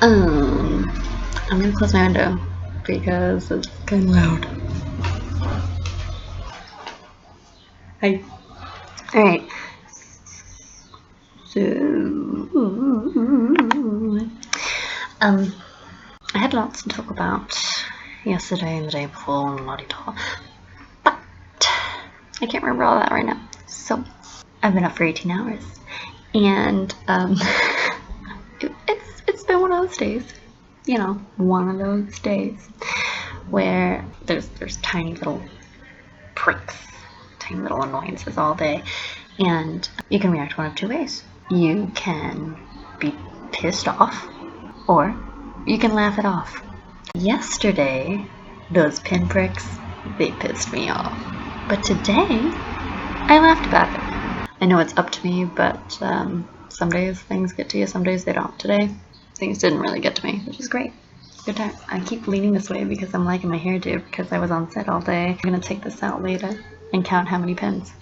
I'm gonna close my window because it's kind of loud. Hi. Alright. So, I had lots to talk about yesterday and the day before and la-di-da, but I can't remember all that right now. So, I've been up for 18 hours, and it's been one of those days, you know, one of those days where there's tiny little pricks, tiny little annoyances all day, and you can react one of two ways. You can be pissed off, or you can laugh it off. Yesterday, those pinpricks, they pissed me off. But today, I laughed about it. I know it's up to me, but some days things get to you, some days they don't. Today, things didn't really get to me, which is great. Good time. I keep leaning this way because I'm liking my hairdo because I was on set all day. I'm gonna take this out later and count how many pins.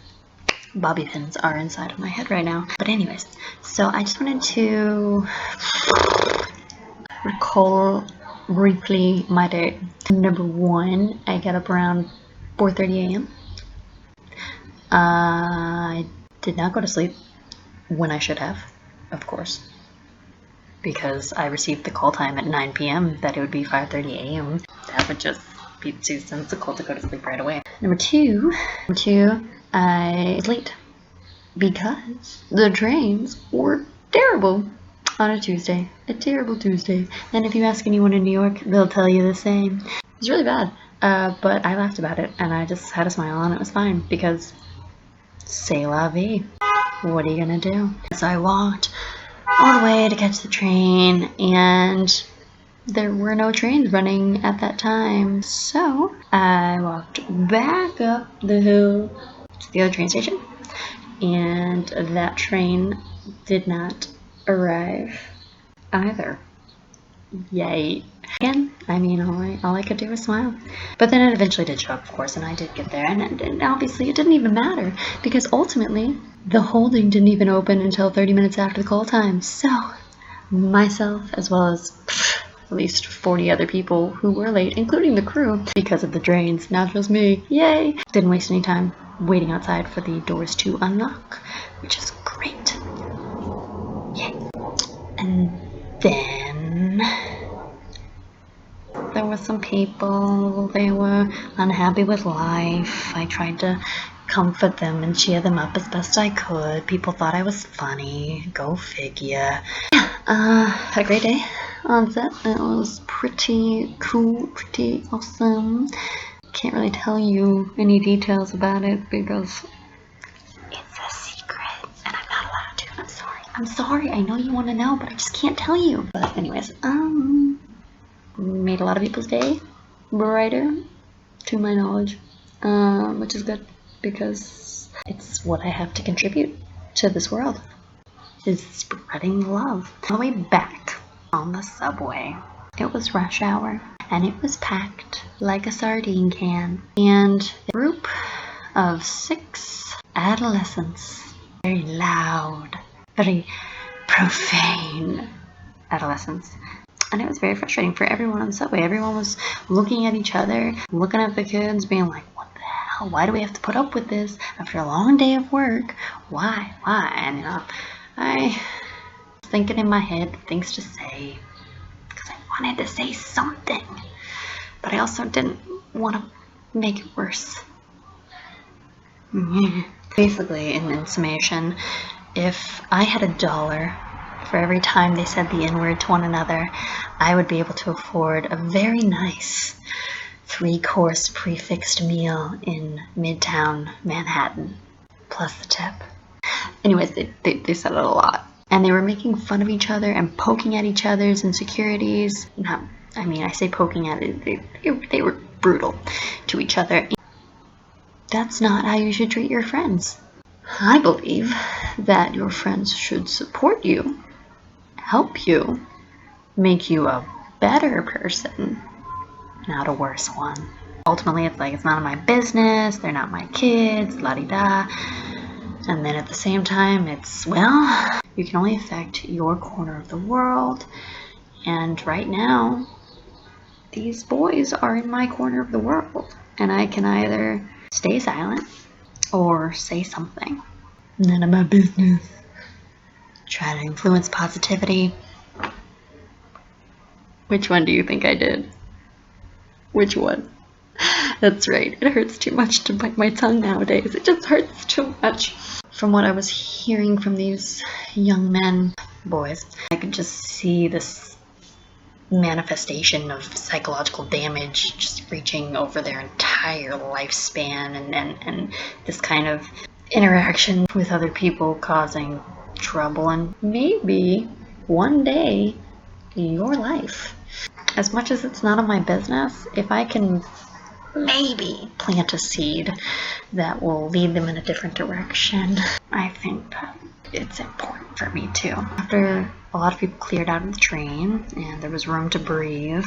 Bobby pins are inside of my head right now. But anyways, so I just wanted to recall briefly my day. Number one, I got up around 4:30 a.m. I did not go to sleep when I should have, of course, because I received the call time at 9 p.m. that it would be 5:30 a.m. That would just be too sensical to go to sleep right away. Number two, I was late because the trains were terrible on a Tuesday. A terrible Tuesday. And if you ask anyone in New York, they'll tell you the same. It was really bad, but I laughed about it, and I just had a smile, and it was fine, because c'est la vie. What are you gonna do? So I walked all the way to catch the train, and there were no trains running at that time. So I walked back up the hill to the other train station, and that train did not arrive either. Yay. Again, I mean, all I could do was smile. But then it eventually did show up, of course, and I did get there, and obviously it didn't even matter, because ultimately the holding didn't even open until 30 minutes after the call time. So myself, as well as at least 40 other people who were late, including the crew, because of the trains, not just me, yay, didn't waste any time waiting outside for the doors to unlock, which is great. Yay. And then there were some people, they were unhappy with life. I tried to comfort them and cheer them up as best I could. People thought I was funny. Go figure. Yeah, had a great day on set. It was pretty cool, pretty awesome. Can't really tell you any details about it because it's a secret and I'm not allowed to. I'm sorry. I know you want to know, but I just can't tell you. But anyways, made a lot of people's day brighter, to my knowledge, which is good because it's what I have to contribute to this world, is spreading love. On the way back on the subway, it was rush hour and it was packed like a sardine can, and a group of 6 adolescents, very loud, very profane adolescents. And it was very frustrating for everyone on the subway. Everyone was looking at each other, looking at the kids, being like, what the hell? Why do we have to put up with this after a long day of work? Why? And, you know, I was thinking in my head things to say, because I wanted to say something, but I also didn't want to make it worse. Basically, in summation, if I had $1 for every time they said the N-word to one another, I would be able to afford a very nice 3-course prefixed meal in Midtown Manhattan, plus the tip. Anyways, they said it a lot. And they were making fun of each other and poking at each other's insecurities. I say poking at it, they were brutal to each other. That's not how you should treat your friends. I believe that your friends should support you, help you, make you a better person, not a worse one. Ultimately, it's like, it's none of my business, they're not my kids, la-di-da. And then at the same time, it's, well, you can only affect your corner of the world. And right now, these boys are in my corner of the world, and I can either stay silent or say something. None of my business. Try to influence positivity. Which one do you think I did? Which one? That's right, it hurts too much to bite my tongue nowadays. It just hurts too much. From what I was hearing from these young men, boys, I could just see this manifestation of psychological damage just reaching over their entire lifespan, and this kind of interaction with other people causing trouble, and maybe one day your life. As much as it's none of my business, if I can maybe plant a seed that will lead them in a different direction, I think that it's important for me too. After a lot of people cleared out of the train and there was room to breathe,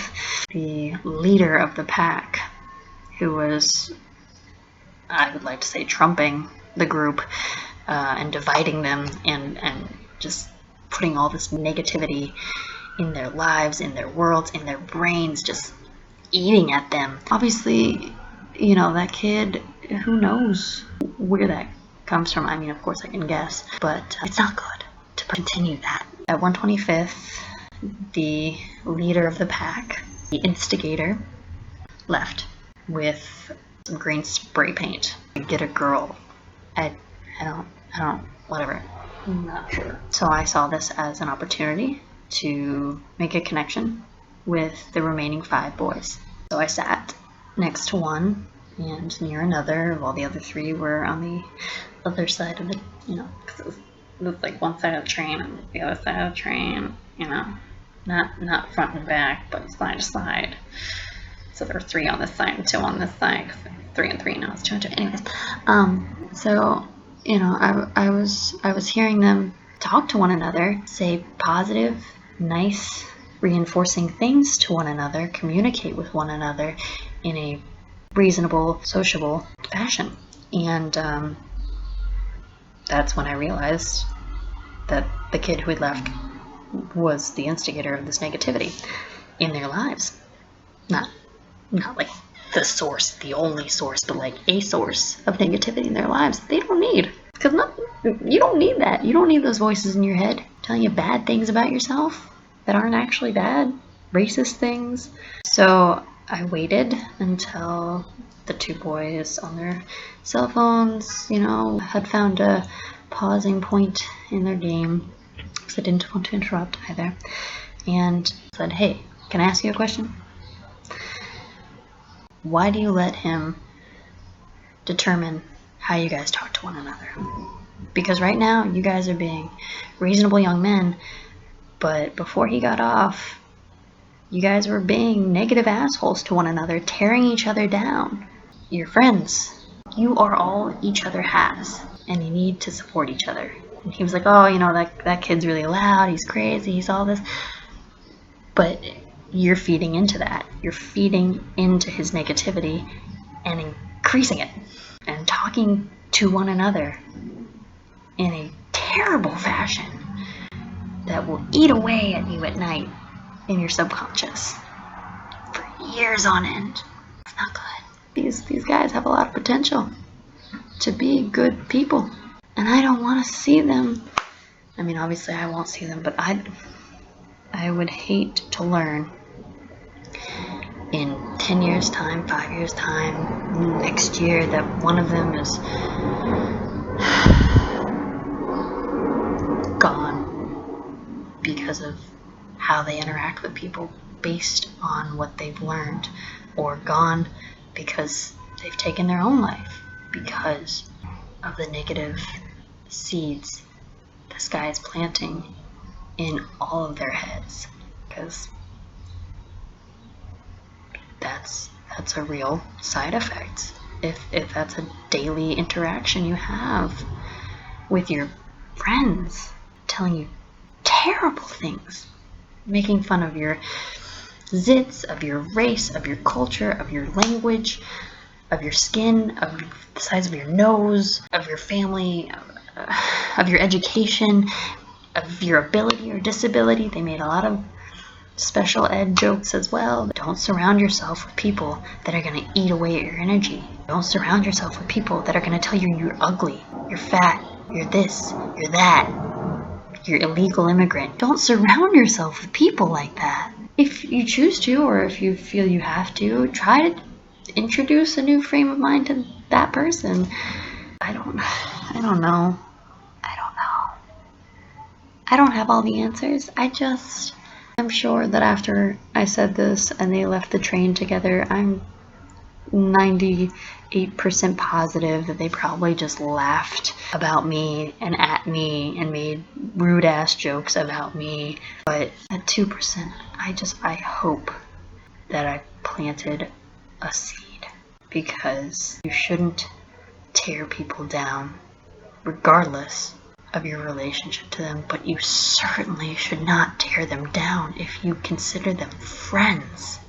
the leader of the pack, who was, I would like to say, trumping the group and dividing them and just putting all this negativity in their lives, in their worlds, in their brains, just eating at them. Obviously, that kid, who knows where that comes from. I mean, of course I can guess, but it's not good to continue that. At 125th, the leader of the pack, the instigator, left with some green spray paint to get a girl. I don't, whatever. I'm not sure. So I saw this as an opportunity to make a connection with the remaining 5 boys. So I sat next to one and near another, while the other 3 were on the other side of the, because it was like one side of the train and the other side of the train, not front and back, but side to side. So there were 3 on this side and 2 on this side. 3 and 3, now it's 2 and 2. Anyways, so I was hearing them talk to one another, say positive, nice, reinforcing things to one another, communicate with one another in a reasonable, sociable fashion. And that's when I realized that the kid who had left was the instigator of this negativity in their lives. Not like the source, the only source, but like a source of negativity in their lives they don't need. Because you don't need that. You don't need those voices in your head telling you bad things about yourself that aren't actually bad, racist things. So I waited until the 2 boys on their cell phones, had found a pausing point in their game, because I didn't want to interrupt either, and said, "Hey, can I ask you a question? Why do you let him determine how you guys talk to one another? Because right now, you guys are being reasonable young men, but before he got off, you guys were being negative assholes to one another, tearing each other down. You're friends. You are all each other has, and you need to support each other." And he was like, "Oh, that kid's really loud, he's crazy, he's all this." But you're feeding into that. You're feeding into his negativity and increasing it and talking to one another in a terrible fashion that will eat away at you at night in your subconscious for years on end. It's not good. These guys have a lot of potential to be good people, and I don't want to see them. I mean, obviously I won't see them, but I would hate to learn in 10 years time, 5 years time, next year, that one of them is gone because of how they interact with people based on what they've learned, or gone because they've taken their own life because of the negative seeds this guy is planting in all of their heads. Because that's a real side effect. If that's a daily interaction you have with your friends, telling you terrible things, making fun of your zits, of your race, of your culture, of your language, of your skin, of the size of your nose, of your family, of your education, of your ability or disability. They made a lot of special ed jokes as well. Don't surround yourself with people that are going to eat away at your energy. Don't surround yourself with people that are going to tell you you're ugly, you're fat, you're this, you're that, you're illegal immigrant. Don't surround yourself with people like that. If you choose to, or if you feel you have to, try to introduce a new frame of mind to that person. I don't know. I don't have all the answers. I'm sure that after I said this and they left the train together, I'm 98% positive that they probably just laughed about me and at me and made rude ass jokes about me. But at 2%, I hope that I planted a seed, because you shouldn't tear people down regardless of your relationship to them, but you certainly should not tear them down if you consider them friends.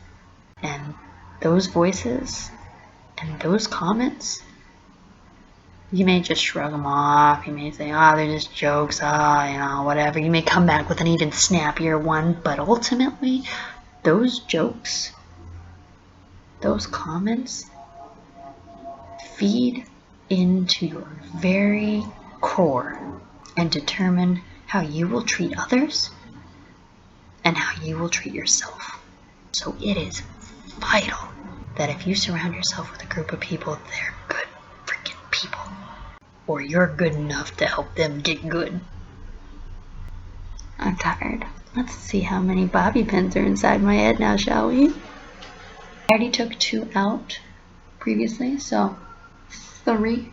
And those voices and those comments, you may just shrug them off. You may say, oh, they're just jokes, whatever. You may come back with an even snappier one, but ultimately, those jokes, those comments, feed into your very core and determine how you will treat others and how you will treat yourself. So it is vital that if you surround yourself with a group of people, they're good freaking people, or you're good enough to help them get good. I'm tired. Let's see how many bobby pins are inside my head now, shall we? I already took 2 out previously, so 3.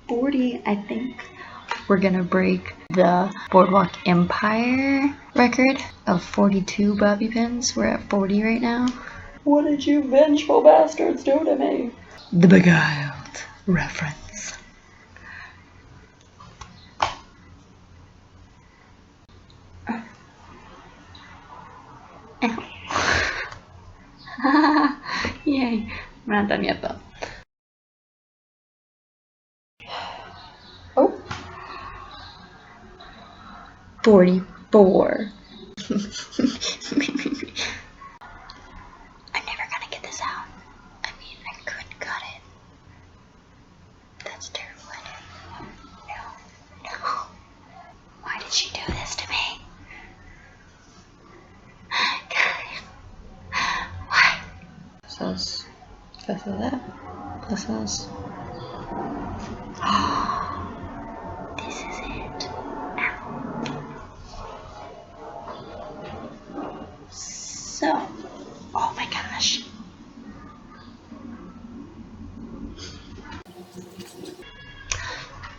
40, I think. We're gonna break the Boardwalk Empire record of 42 bobby pins. We're at 40 right now. What did you vengeful bastards do to me? The Beguiled reference. Yay. We're not done yet though. Oh. 44. I'm never gonna get this out. I mean, I could cut it. That's terrible. No. Why did she do this to me? Why? Plus that. Plus this. This is it. So, oh my gosh.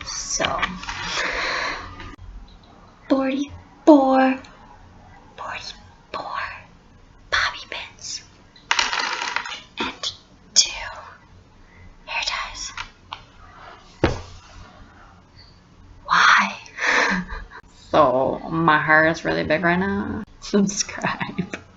So, 44 bobby pins and 2 hair ties. Why? So, my hair is really big right now. Subscribe.